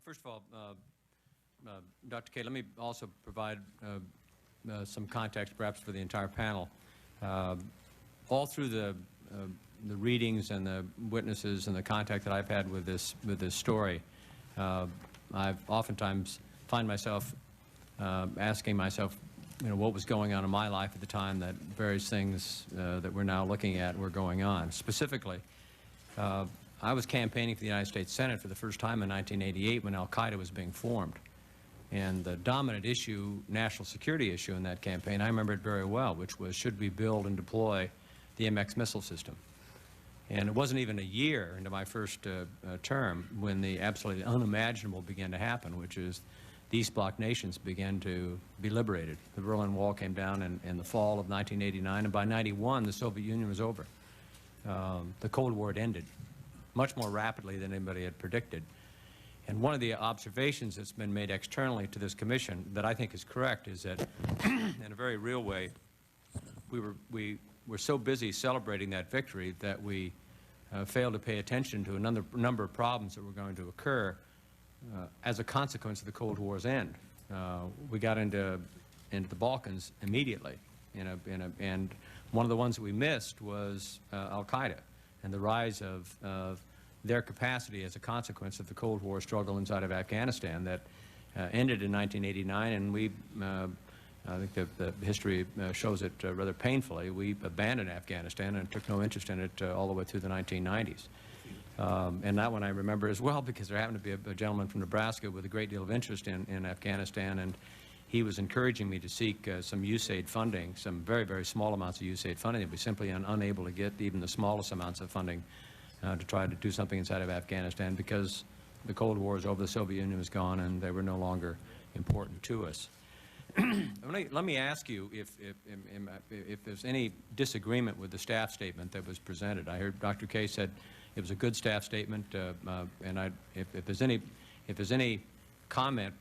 First of all, Dr. K, let me also provide some context perhaps for the entire panel. All through the readings and the witnesses and the contact that I've had with this story, I've oftentimes find myself asking myself, what was going on in my life at the time that various things that we're now looking at were going on. Specifically, I was campaigning for the United States Senate for the first time in 1988 when al-Qaeda was being formed. And the dominant issue, national security issue in that campaign, I remember it very well, which was, should we build and deploy the MX missile system? And it wasn't even a year into my first term when the absolutely unimaginable began to happen, which is the East Bloc nations began to be liberated. The Berlin Wall came down in the fall of 1989, and by 91, the Soviet Union was over. The Cold War had ended much more rapidly than anybody had predicted. And one of the observations that's been made externally to this commission that I think is correct is that, in a very real way, we were so busy celebrating that victory that we failed to pay attention to a number of problems that were going to occur as a consequence of the Cold War's end. We got into the Balkans immediately, and one of the ones that we missed was al-Qaeda and the rise of their capacity as a consequence of the Cold War struggle inside of Afghanistan that ended in 1989, and we, I think the history shows it rather painfully, we abandoned Afghanistan and took no interest in it all the way through the 1990s. And that one I remember as well because there happened to be a gentleman from Nebraska with a great deal of interest in Afghanistan, and he was encouraging me to seek some USAID funding, some very, very small amounts of USAID funding that we simply unable to get even the smallest amounts of funding to try to do something inside of Afghanistan because the Cold War is over, the Soviet Union was gone, and they were no longer important to us. Let me ask you if there's any disagreement with the staff statement that was presented. I heard Dr. K said it was a good staff statement, and if there's any comment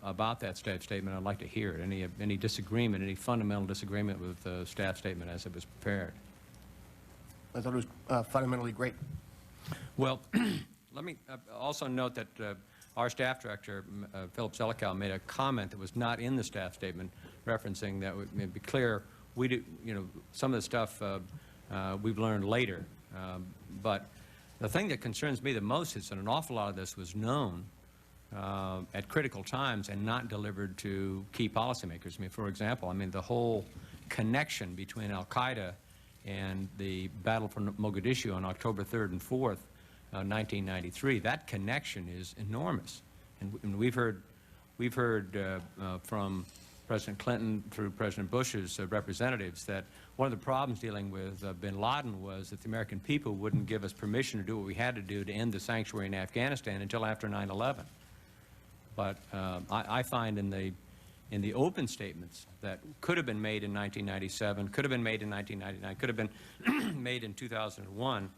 about that staff statement, I'd like to hear it. Any disagreement, any fundamental disagreement with the staff statement as it was prepared? I thought it was fundamentally great. Well, let me also note that our staff director, Philip Zelikow, made a comment that was not in the staff statement, referencing that would be clear. We do, some of the stuff we've learned later, but the thing that concerns me the most is that an awful lot of this was known at critical times and not delivered to key policymakers. I mean, for example, the whole connection between al-Qaeda and the battle for Mogadishu on October 3rd and 4th, 1993, that connection is enormous. And we've heard from President Clinton through President Bush's representatives that one of the problems dealing with bin Laden was that the American people wouldn't give us permission to do what we had to do to end the sanctuary in Afghanistan until after 9/11. But I find in the open statements that could have been made in 1997, could have been made in 1999, could have been made in 2001,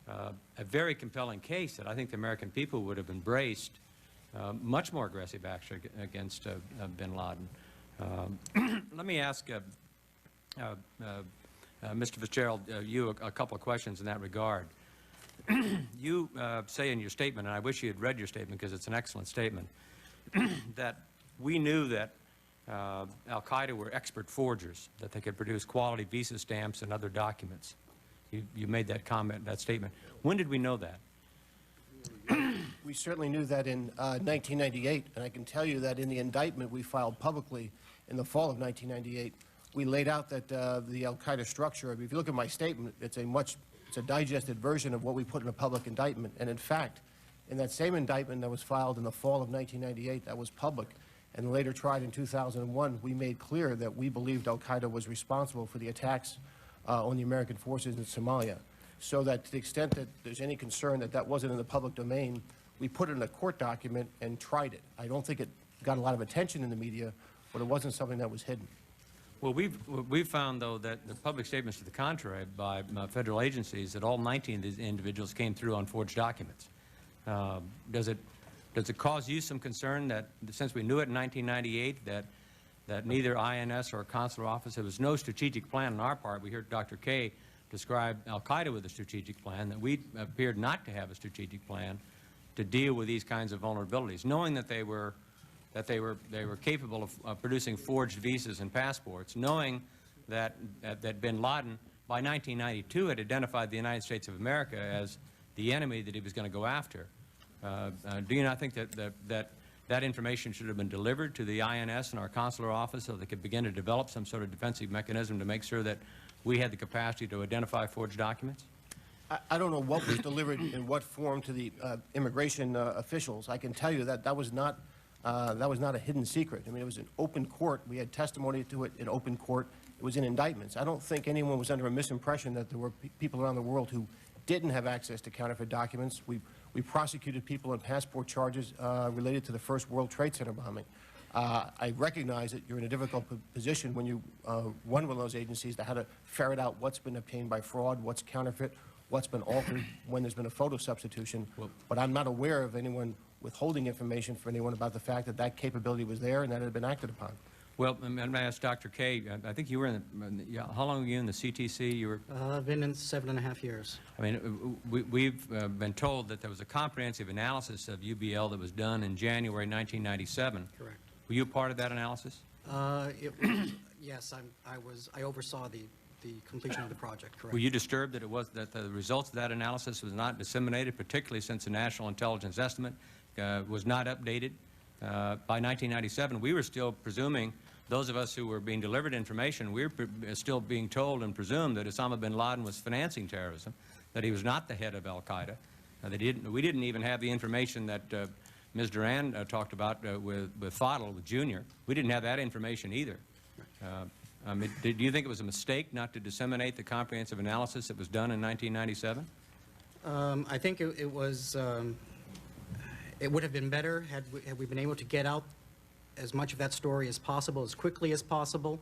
a very compelling case that I think the American people would have embraced much more aggressive action against bin Laden. Let me ask Mr. Fitzgerald, you a couple of questions in that regard. You say in your statement, and I wish you had read your statement because it's an excellent statement, that we knew that al-Qaeda were expert forgers, that they could produce quality visa stamps and other documents. You made that comment, that statement. When did we know that? We certainly knew that in 1998, and I can tell you that in the indictment we filed publicly in the fall of 1998, we laid out that the al-Qaeda structure, if you look at my statement, it's a digested version of what we put in a public indictment. And in fact, in that same indictment that was filed in the fall of 1998, that was public, and later tried in 2001, we made clear that we believed al-Qaeda was responsible for the attacks on the American forces in Somalia. So that to the extent that there's any concern that that wasn't in the public domain, we put it in a court document and tried it. I don't think it got a lot of attention in the media, but it wasn't something that was hidden. Well, we've found, though, that the public statements to the contrary by federal agencies that all 19 of these individuals came through on forged documents. Does it cause you some concern that since we knew it in 1998 that neither INS or consular office, there was no strategic plan on our part? We heard Dr. K describe al-Qaeda with a strategic plan, that we appeared not to have a strategic plan, to deal with these kinds of vulnerabilities, knowing that they were capable of producing forged visas and passports, knowing that bin Laden by 1992 had identified the United States of America as the enemy that he was going to go after. Do you not think that information should have been delivered to the INS and our consular office so they could begin to develop some sort of defensive mechanism to make sure that we had the capacity to identify forged documents? I don't know what was delivered in what form to the immigration officials. I can tell you that that was not a hidden secret. I mean, it was in open court. We had testimony to it in open court. It was in indictments. I don't think anyone was under a misimpression that there were people around the world who didn't have access to counterfeit documents. We prosecuted people on passport charges related to the first World Trade Center bombing. I recognize that you're in a difficult position when you run one of those agencies to how to ferret out what's been obtained by fraud, what's counterfeit, what's been altered, when there's been a photo substitution. But I'm not aware of anyone withholding information for anyone about the fact that that capability was there and that it had been acted upon. Well, I'm going to ask Dr. K. I think you were how long were you in the CTC? You were. I've been in 7.5 years. I mean, we've been told that there was a comprehensive analysis of UBL that was done in January 1997. Correct. Were you part of that analysis? Yes, I oversaw the completion of the project. Correct. Were you disturbed that the results of that analysis was not disseminated, particularly since the National Intelligence Estimate was not updated? By 1997, we were still presuming, those of us who were being delivered information, we were still being told and presumed that Osama bin Laden was financing terrorism, that he was not the head of al-Qaeda. We didn't even have the information that Ms. Duran talked about with Fadl, with Junior. We didn't have that information either. Do you think it was a mistake not to disseminate the comprehensive analysis that was done in 1997? I think it was. It would have been better had we been able to get out as much of that story as possible, as quickly as possible.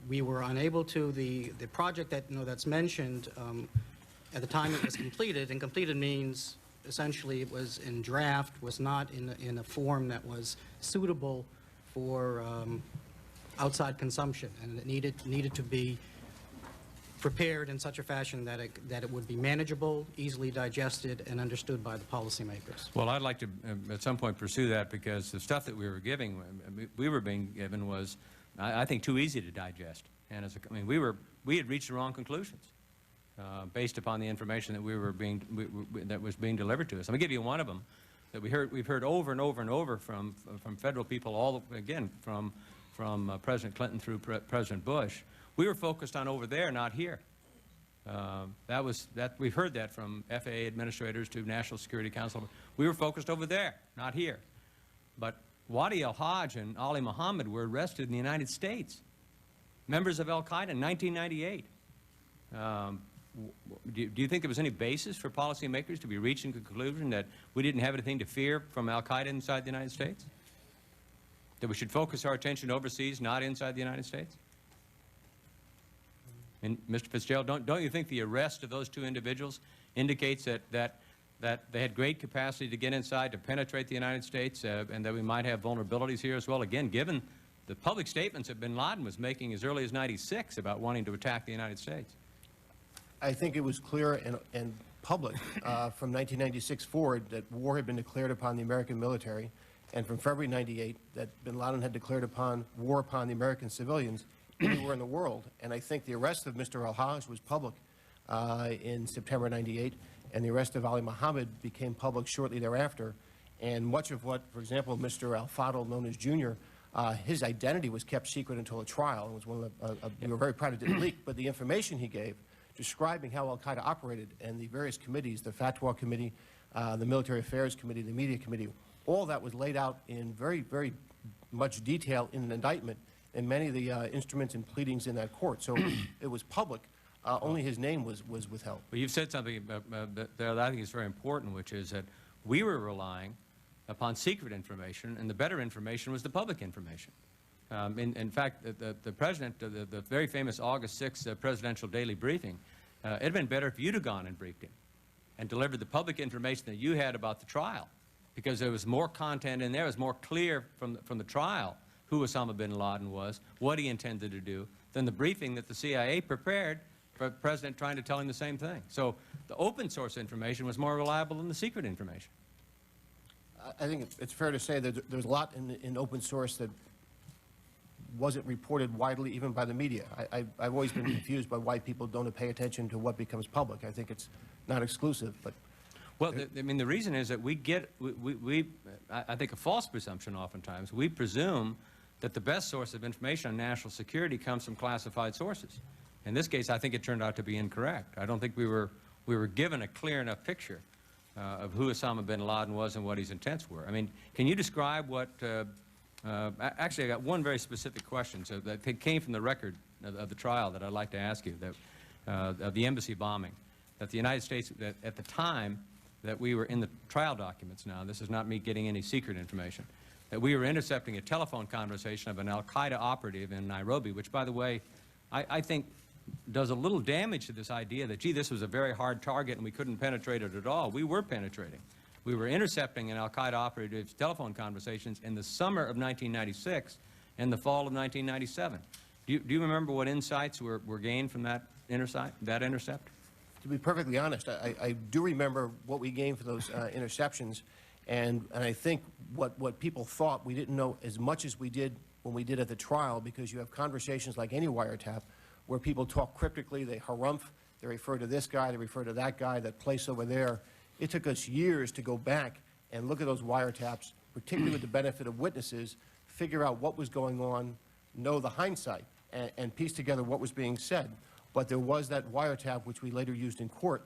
We were unable to. The project that that's mentioned at the time it was completed, and completed means essentially it was in draft, was not in a form that was suitable for outside consumption, and it needed to be prepared in such a fashion that it would be manageable, easily digested, and understood by the policymakers. Well, I'd like to at some point pursue that, because the stuff that we were being given was, I think, too easy to digest. And we had reached the wrong conclusions based upon the information that that was being delivered to us. I'm going to give you one of them that we've heard over and over and over from federal people, again from President Clinton through President Bush. We were focused on over there, not here. We've heard that from FAA administrators to National Security Council. We were focused over there, not here. But Wadi al-Hajj and Ali Muhammad were arrested in the United States, members of al-Qaeda in 1998. Do you think there was any basis for policymakers to be reaching the conclusion that we didn't have anything to fear from al-Qaeda inside the United States? That we should focus our attention overseas, not inside the United States? And Mr. Fitzgerald, don't you think the arrest of those two individuals indicates that they had great capacity to get inside, to penetrate the United States, and that we might have vulnerabilities here as well? Again, given the public statements that bin Laden was making as early as '96 about wanting to attack the United States. I think it was clear and public from 1996 forward that war had been declared upon the American military, and from February '98 that bin Laden had declared war upon the American civilians anywhere in the world. And I think the arrest of Mr. al-Hajj was public in September '98, and the arrest of Ali Muhammad became public shortly thereafter. And much of what, for example, Mr. al-Fadl, known as Junior, his identity was kept secret until a trial. It was one of we were very proud it didn't leak, but the information he gave describing how al-Qaeda operated and the various committees, the Fatwa Committee, the Military Affairs Committee, the Media Committee, all that was laid out in very, very much detail in an indictment and many of the instruments and pleadings in that court. So it was public. Only his name was withheld. Well, you've said something that I think is very important, which is that we were relying upon secret information, and the better information was the public information. In fact, the President, the very famous August 6th presidential daily briefing, it had been better if you'd have gone and briefed him and delivered the public information that you had about the trial, because there was more content in there. It was more clear from the trial who Osama bin Laden was, what he intended to do, than the briefing that the CIA prepared for the President trying to tell him the same thing. So the open source information was more reliable than the secret information. I think it's fair to say that there's a lot in open source that wasn't reported widely even by the media. I've always been confused by why people don't pay attention to what becomes public. I think it's not exclusive, but... Well, I mean, the reason is that I think a false presumption oftentimes. We presume that the best source of information on national security comes from classified sources. In this case, I think it turned out to be incorrect. I don't think we were given a clear enough picture of who Osama bin Laden was and what his intents were. I mean, can you describe what, actually I got one very specific question that came from the record of the trial that I'd like to ask you, of the embassy bombing, that the United States, that at the time that we were in the trial documents now, this is not me getting any secret information, that we were intercepting a telephone conversation of an al-Qaeda operative in Nairobi, which, by the way, I think does a little damage to this idea that, gee, this was a very hard target and we couldn't penetrate it at all. We were penetrating. We were intercepting an al-Qaeda operative's telephone conversations in the summer of 1996 and the fall of 1997. Do you remember what insights were gained from that intercept? To be perfectly honest, I do remember what we gained for those interceptions, and I think what people thought we didn't know as much as we did when we did at the trial, because you have conversations like any wiretap where people talk cryptically, they harumph, they refer to this guy, they refer to that guy, that place over there. It took us years to go back and look at those wiretaps, particularly with the benefit of witnesses, figure out what was going on, know the hindsight, and piece together what was being said. But there was that wiretap, which we later used in court,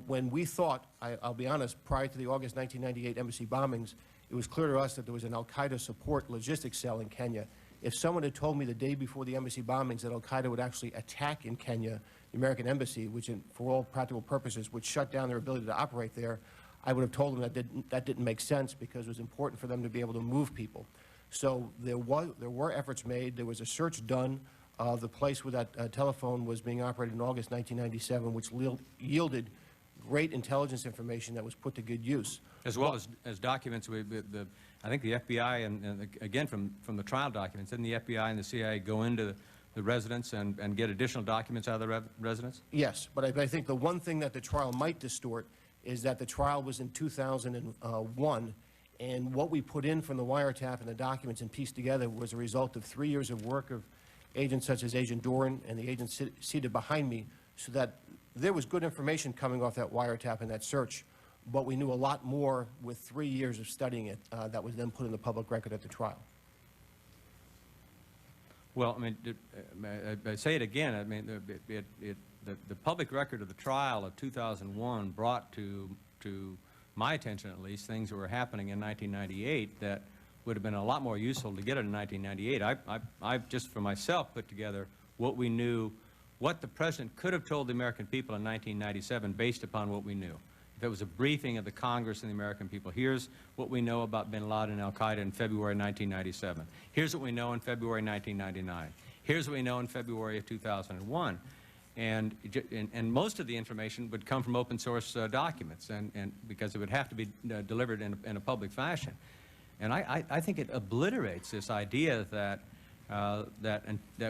when we thought, I'll be honest, prior to the August 1998 embassy bombings, it was clear to us that there was an al-Qaeda support logistics cell in Kenya. If someone had told me the day before the embassy bombings that al-Qaeda would actually attack in Kenya, the American embassy, which for all practical purposes would shut down their ability to operate there, I would have told them that didn't make sense because it was important for them to be able to move people. So there were efforts made. There was a search done of the place where that telephone was being operated in August 1997, which yielded great intelligence information that was put to good use. As well as documents, I think the FBI, and again from the trial documents, didn't the FBI and the CIA go into the residence and get additional documents out of the residence? Yes, but I think the one thing that the trial might distort is that the trial was in 2001, and what we put in from the wiretap and the documents and pieced together was a result of 3 years of work of agents such as Agent Doran and the agents seated behind me, so that there was good information coming off that wiretap and that search, but we knew a lot more with 3 years of studying it that was then put in the public record at the trial. Well, I mean, I say it again, I mean, the public record of the trial of 2001 brought to my attention, at least, things that were happening in 1998 that would have been a lot more useful to get it in 1998. I've just for myself put together what we knew, what the President could have told the American people in 1997 based upon what we knew. If it was a briefing of the Congress and the American people, here's what we know about bin Laden and al-Qaeda in February 1997. Here's what we know in February 1999. Here's what we know in February of 2001. And most of the information would come from open source documents, and because it would have to be delivered in a public fashion. And I think it obliterates this idea that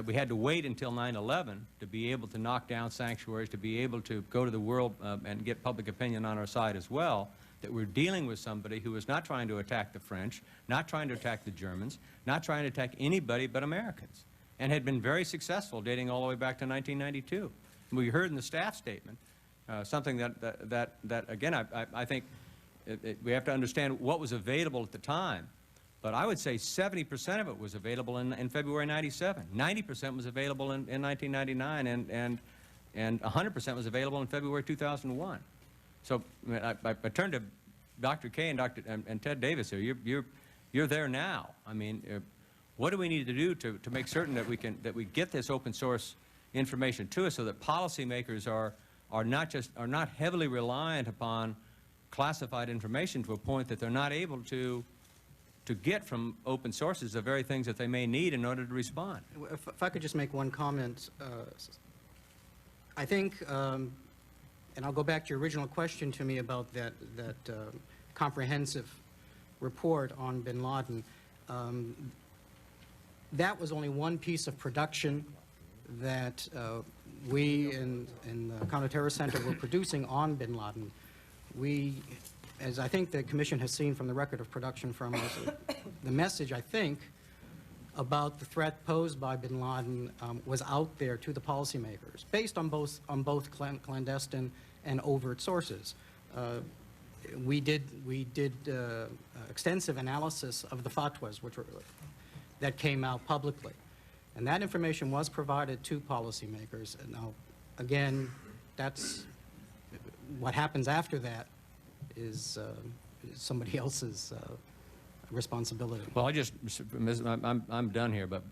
we had to wait until 9/11 to be able to knock down sanctuaries, to be able to go to the world and get public opinion on our side as well, that we're dealing with somebody who was not trying to attack the French, not trying to attack the Germans, not trying to attack anybody but Americans, and had been very successful dating all the way back to 1992. And we heard in the staff statement something that again, I think we have to understand what was available at the time. But I would say 70% of it was available in February 97. 90% was available in 1999, and 100% was available in February 2001. So I turn to Dr. K and Ted Davis here. You're there now. I mean, what do we need to do to make certain that we get this open source information to us, so that policymakers are not heavily reliant upon classified information to a point that they're not able to get from open sources the very things that they may need in order to respond. If I could just make one comment. I think, and I'll go back to your original question to me about that comprehensive report on bin Laden. That was only one piece of production that we in the Counterterror Center were producing on bin Laden. We as I think the commission has seen from the record of production from us, the message, I think, about the threat posed by bin Laden was out there to the policymakers, based on both clandestine and overt sources. We did extensive analysis of the fatwas that came out publicly, and that information was provided to policymakers. Now, again, that's what happens after that is somebody else's responsibility. Well, I'm done here, but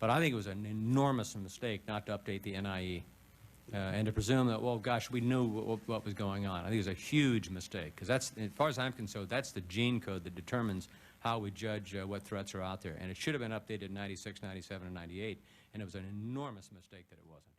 I think it was an enormous mistake not to update the NIE and to presume that, well, gosh, we knew what was going on. I think it was a huge mistake, because that's, as far as I'm concerned, that's the gene code that determines how we judge what threats are out there. And it should have been updated in 96, 97, and 98, and it was an enormous mistake that it wasn't.